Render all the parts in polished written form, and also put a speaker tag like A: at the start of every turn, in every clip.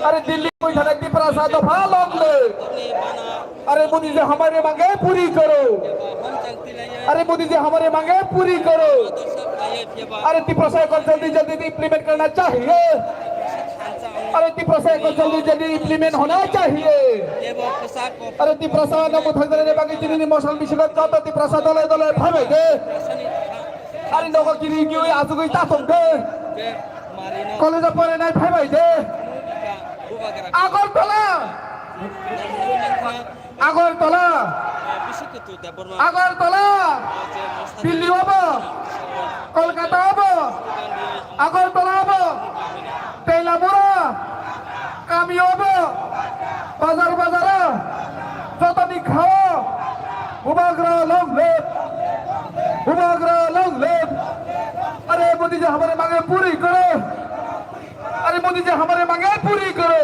A: अरे दिल्ली कोई धरती पर आसा दफा लॉन्ग ले। अरे मोदी जी हमारे मांगे पूरी करो। अरे मोदी जी हमारे मांगे पूरी करो। अरे तिप्रसा को जल्दी जल्दी इम्प्लीमेंट करना चाहिए। अरे तिप्रसा को जल्दी जल्दी इम्प्लीमेंट होना चाहिए। अरे तिप्रसा न मुथंगरे बाकी जिनी मौसम मिशिगत जाता तिप्रसा दले दले भावे दे। अरे नोको किरी क्यों आसुगई तासों दे। कॉलेज पर नहीं भावे दे। আগরতলা আগরতলা আগরতলা দিল্লি হবো কলকাতা হবো আগরতলা হবো তেলামুড়া কামি হবো বাজার বাজারে যতদিন খাও उबाग्रा लोग अरे मोदी जी हमारे मांगे पूरी करो। अरे मोदी जी हमारे मांगे पूरी करो।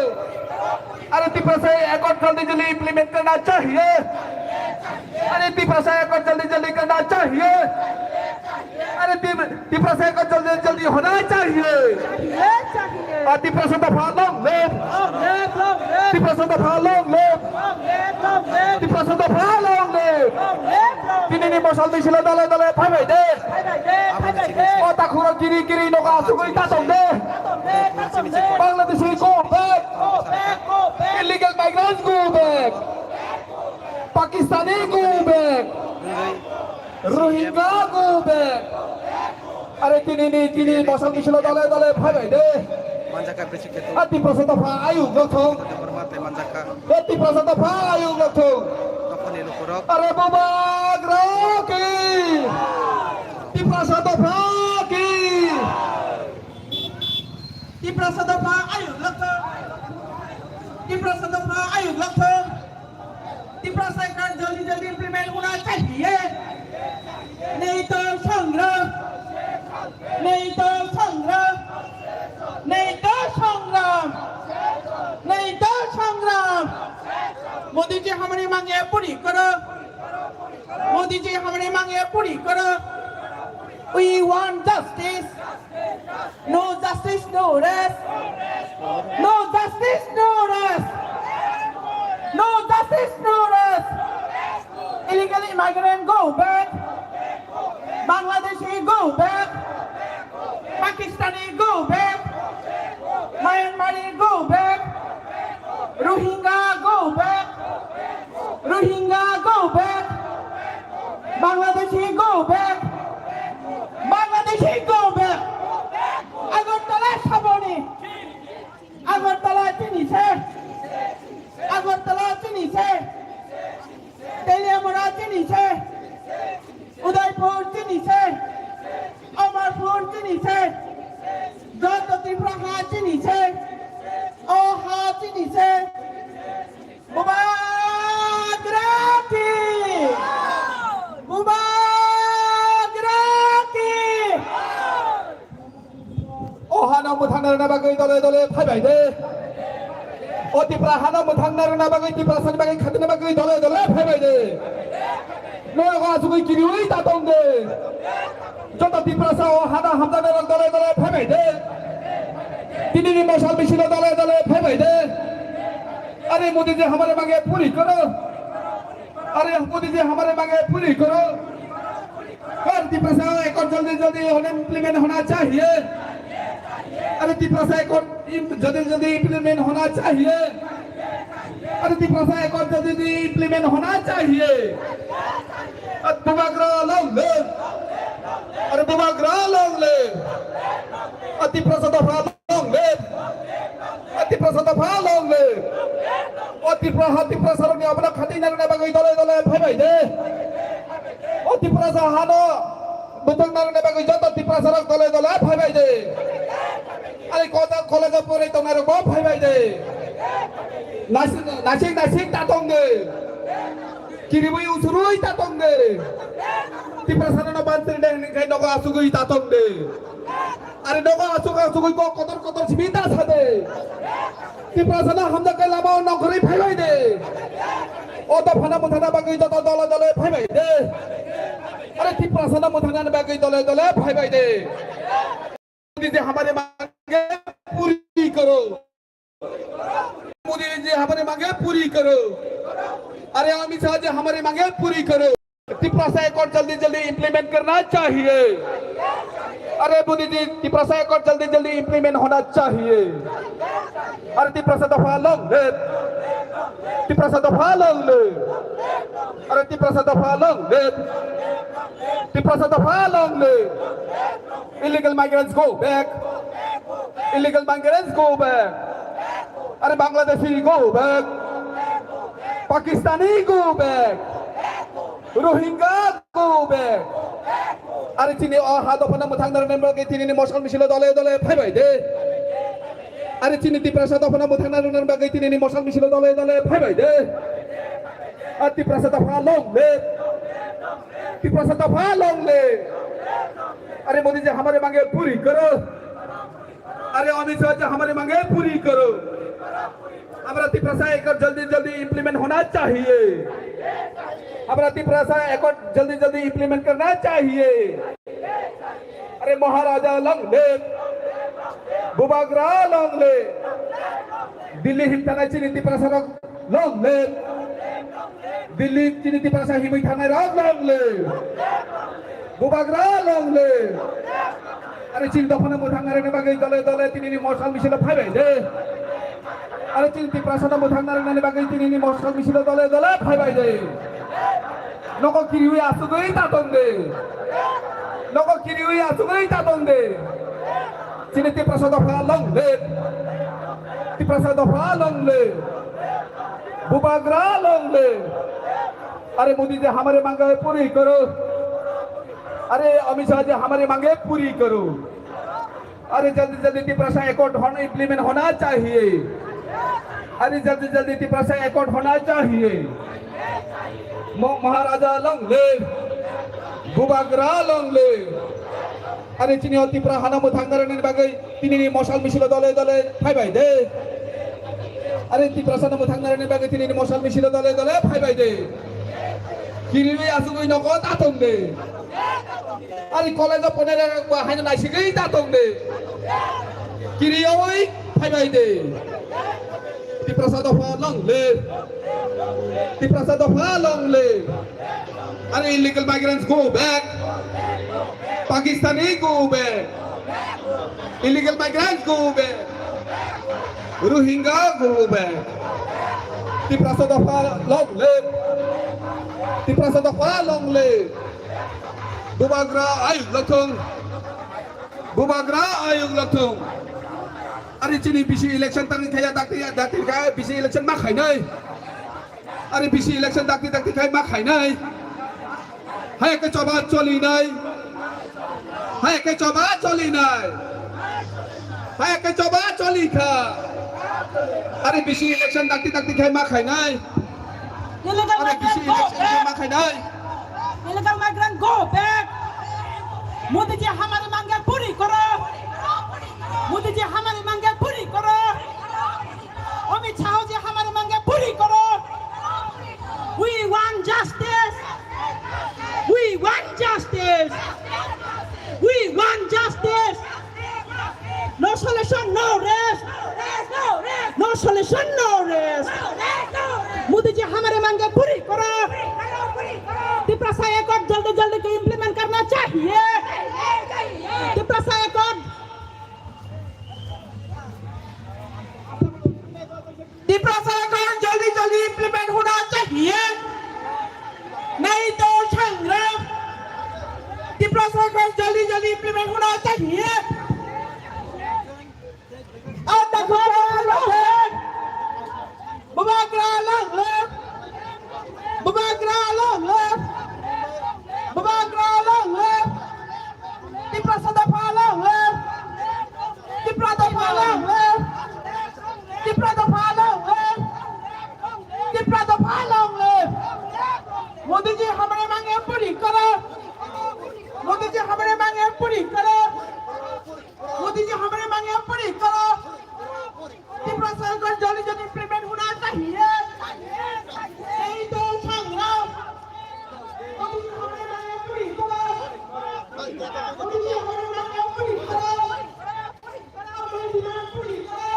A: अरे तिप्रसा अकॉर्ड जल्दी जल्दी इम्प्लीमेंट करना चाहिए। अरे तिप्रसा अकॉर्ड जल्दी जल्दी करना चाहिए। अरे तिप्रसा अकॉर्ड जल्दी जल्दी होना चाहिए। तिप्रसा दफा लोग तिप्रसा दफा लोग तिप्रसा दफा लोग তিনি মশাল দিছিল দলে দলে ভাবাই দে ও তাখুর গিরি গিরি নকা সুগই তাতম দে Bangladeshi go back illegal migrants go back Pakistani go back Rohingya go back আরে তিনি মশাল দিছিল দলে দলে ভাবাই দে
B: Manjaka Presikito
A: ati prasata pha ayu gothong
B: Hormate Manjaka
A: ati prasata pha ayu gothong
B: Kapani Lukurok
A: अरे मुबारक की तिप्रसा दफा की तिप्रसा दफा आयु लक्ष्य तिप्रसा दफा आयु लक्ष्य तिप्रसा का जल्दी जल्दी इम्प्लीमेंट होना चाहिए। नहीं तो संग्राम नहीं तो संग्राम नहीं तो संग्राम नहीं तो संग्राम। मोदी जी हमारी मांगे पूरी करो। मोदी जी हमारी मांगे पूरी करो। We want justice. No justice, no rest. No justice, no rest. No justice, no rest. Illegal immigrant go back. Bangladeshi go back. Pakistani go back. Myanmari go back. Rohingya go back. Rohingya go back. Bangladeshi go back. Bangladeshi go back. Agartala Saboni. Agartala Chinise. Agartala Chinise. Telemura Chinise. Udaipur Chinise. Amarpur Chinise. Jatati Praha Chinise. Oha Chinise. Mubarak Mubarak Ohana muthangnar na bagay dole dole phaibai de oti prahana muthangnar na bagay ti prasan bagay khatna bagay dole dole phaibai de noy ga sugoi kiri oi ta tong de jota ti prasa ohana hamdaner dole dole phaibai de tinini mosal bishilo dole dole phaibai de अरे मोदी जी हमारे मांगे पूरी करो। अरे मोदी जी हमारे मांगे पूरी करो। और तिप्रसा अकॉर्ड जल्दी जल्दी इम्प्लीमेंट होना चाहिए। अरे तिप्रसा अकॉर्ड जल्दी जल्दी इम्प्लीमेंट होना चाहिए। अरे तिप्रसा अकॉर्ड जल्दी जल्दी इम्प्लीमेंट होना चाहिए। दुबाग्रा लोग ले अरे दुबाग्रा लोग ले तिप्रसा दफा लोग ले तिप्रसा दफा लोग ले तिप्रसा नि अपना खाती नारना बागै दले दले भाइबाय दे ओ तिप्रसा हानो बुतक नारना बागै जत तिप्रसा रक दले दले भाइबाय दे अरे कोता कलेज परे तनारो को भाइबाय दे नासिक तातंग दे किरिबुई उसुरुई तातंग दे तिप्रसा न बांतिर दे निखाय नगो आसुगुई तातंग दे अरे नगो आसुगुई को कतर सिबिता सादे तिप्रसा ना हमदा के लामाव नखरै फाइबाय दे ओ त फना मुथाना बागै जत दले दले फाइबाय दे अरे तिप्रसा ना मुथाना बागै दले दले फाइबाय दे मोदी जी हमारे मांगे पूरी करो। हमारी मांगे पूरी करो। अरे अमित शाह जी हमारी मांगे पूरी करो। त्रिपुरा अकॉर्ड जल्दी जल्दी इम्प्लीमेंट करना चाहिए। अरे मोदी जी त्रिपुरा अकॉर्ड जल्दी जल्दी इम्प्लीमेंट होना चाहिए। अरे त्रिपुरा दफा लॉन्ग ले, त्रिपुरा दफा लॉन्ग ले, अरे त्रिपुरा दफा लॉन्ग ले, त्रिपुरा दफा लॉन्ग ले। Illegal migrants go back. Illegal migrants go back. अरे Bangladeshi go back. Pakistani go back. Rohingya go back. अरे चीनी हाथ अपना मुथांग नरने बगे चीनी ने मौसम मिशिलो दले दले फाइ भाई दे। अरे चीनी त्रिपुरा अपना मुथांग नरने बगे चीनी ने मौसम मिशिलो दले दले फाइ भाई दे। अरे त्रिपुरा दफा लॉन्ग ले, त्रिपुरा दफा लॉन्ग ले। अरे मोदी जी हमारे मांगे पूरी करो। अरे अमित शाह जी हमारे मांगे पूरी करो। हमारा त्रिपुरा एकॉर्ड जल्दी जल्दी इम्प्लीमेंट होना चाहिए। हमारा त्रिपुरा एकॉर्ड जल्दी जल्दी इम्प्लीमेंट करना चाहिए। अरे महाराजा लॉन्ग ले, बुबागरा लॉन्ग ले, दिल्ली हिमथाना चीनी त्रिपुरा लॉन्ग ले, दिल्ली चीनी त्रिपुरा हिमी थाना लॉन्ग ले, बुबागरा लॉन्ग ले। अरे चीन दफना मुथांगारे ने बागे दले दले तिनी मौसम मिशिलो फाइ भाई दे। अरे चीन त्रिपुरा मुथांगारे ने बागे तिनी मौसम मिशिलो दले दले फाइ भाई दे। नको किरिउई आसुगै तातंदे, नको किरिउई आसुगै तातंदे। चीन त्रिपुरा दफा लॉन्ग ले, त्रिपुरा दफा लॉन्ग ले, बुबागरा लॉन्ग ले। अरे मोदी जी हमारे मांगे पूरी करो। अरे अमित शाह जी हमारे मांगे पूरी करो। अरे जल्दी जल्दी त्रिपुरा अकॉर्ड होना इम्प्लीमेंट होना चाहिए। अरे जल्दी जल्दी त्रिपुरा अकॉर्ड होना चाहिए। महाराजा लॉन्ग ले, बुबागरा लॉन्ग ले। अरे चीनी त्रिपुरा हाना मुथांगारे ने बागे तिनी मशाल मिशिलो दले दले फाइ भाई दे। अरे त्रिपुरा मुथांगारे ने बागे तिनी मशाल मिशिलो दले दले फाइ भाई दे। किरिउई आसुगै नको तातंदे। अरे कॉलेज पढ़ने हाइन नाइसिगै तातंदे। किरिउई फाइ भाई दे। त्रिपुरा दफा लॉन्ग ले, त्रिपुरा दफा लॉन्ग ले। अरे illegal migrants go back, Pakistani go back, illegal migrants go back, Rohingya go back. Tripura दफा लॉन्ग ले, त्रिपुरा दफा लॉन्ग ले। बुबागरा आयुग लथों, बुबागरा आयुग लथों। अरे चीनी बीसी इलेक्शन तक खाया दाक्ति खाया बीसी इलेक्शन मा खाइनै। अरे बीसी इलेक्शन दाक्ति खाय मा खाइनै। हाय के चबा चलिनै, हाय के चबा चलिनै, हाय के चबा चलिखा। अरे बीसी इलेक्शन दाक्ति खाय मा खाइनै। अरे बीसी इलेक्शन मा खाइनै।
C: Illegal migrant go back. Modi ji हमारी मांगे पूरी करो। मोदी जी हमारी मांगे पूरी करो। अमित शाह जी हमारी मांगे पूरी करो। We want justice. We want justice. We want justice. No solution, no rest. No solution, no rest. Modi ji हमारे मांगे पूरी करो। त्रिपुरा अकॉर्ड जल्दी जल्दी को इम्प्लीमेंट करना चाहिए। त्रिपुरा अकॉर्ड, त्रिपुरा अकॉर्ड जल्दी जल्दी इम्प्लीमेंट होना चाहिए। नहीं तो संग्राम। त्रिपुरा अकॉर्ड जल्दी जल्दी इम्प्लीमेंट होना चाहिए। बुबागरा लॉन्ग ले, बुबागरा लॉन्ग ले, बुबागरा लॉन्ग ले। त्रिपुरा दफा लॉन्ग ले, त्रिपुरा दफा लॉन्ग ले, त्रिपुरा दफा लॉन्ग ले, त्रिपुरा दफा लॉन्ग ले। मोदी जी हमारे मांगे पूरी करो। मोदी जी हमारे मांगे पूरी करो। मोदी जी हमारे मांगे पूरी करो। त्रिपुरा सरकार जल्दी जल्दी इम्प्लीमेंट होना चाहिए। नहीं तो संग्राम। मोदी जी हमारे मांगे पूरी करो। मोदी जी हमारे मांगे पूरी करो। मोदी जी पूरी करो।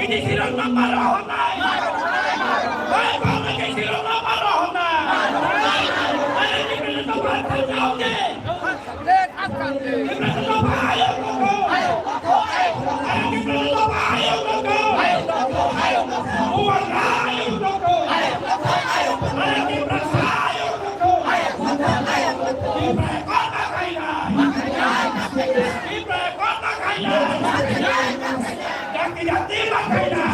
D: Ini silong maroon na. Ay, bakit kayo silong maroon na? Ay, hindi ko na tawaran sa oke. Hindi ko na tawaran ko. Ay, hindi ko na tawaran ko. Uwag na ayaw ko. Ay, hindi ko na ayaw ko. Ibre ko na kaya. Ibre ko na kaya. Yati makaya.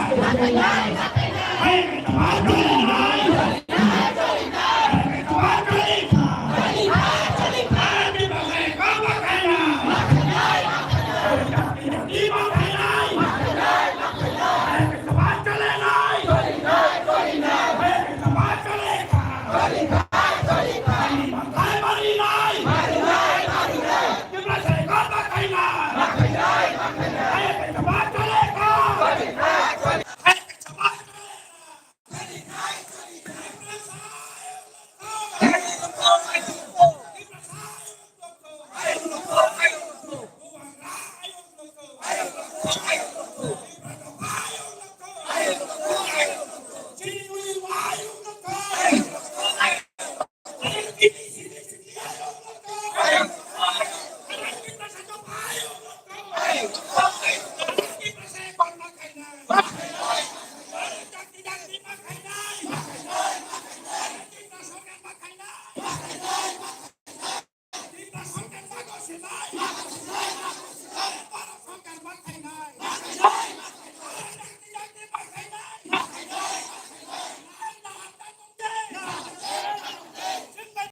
D: Ay, tumatalay. Tumatalay. Ay, di ba kayo makaya? Yati makaya. Tumatalay. Tumatalay. Matay marinay. Di ba kayo makaya?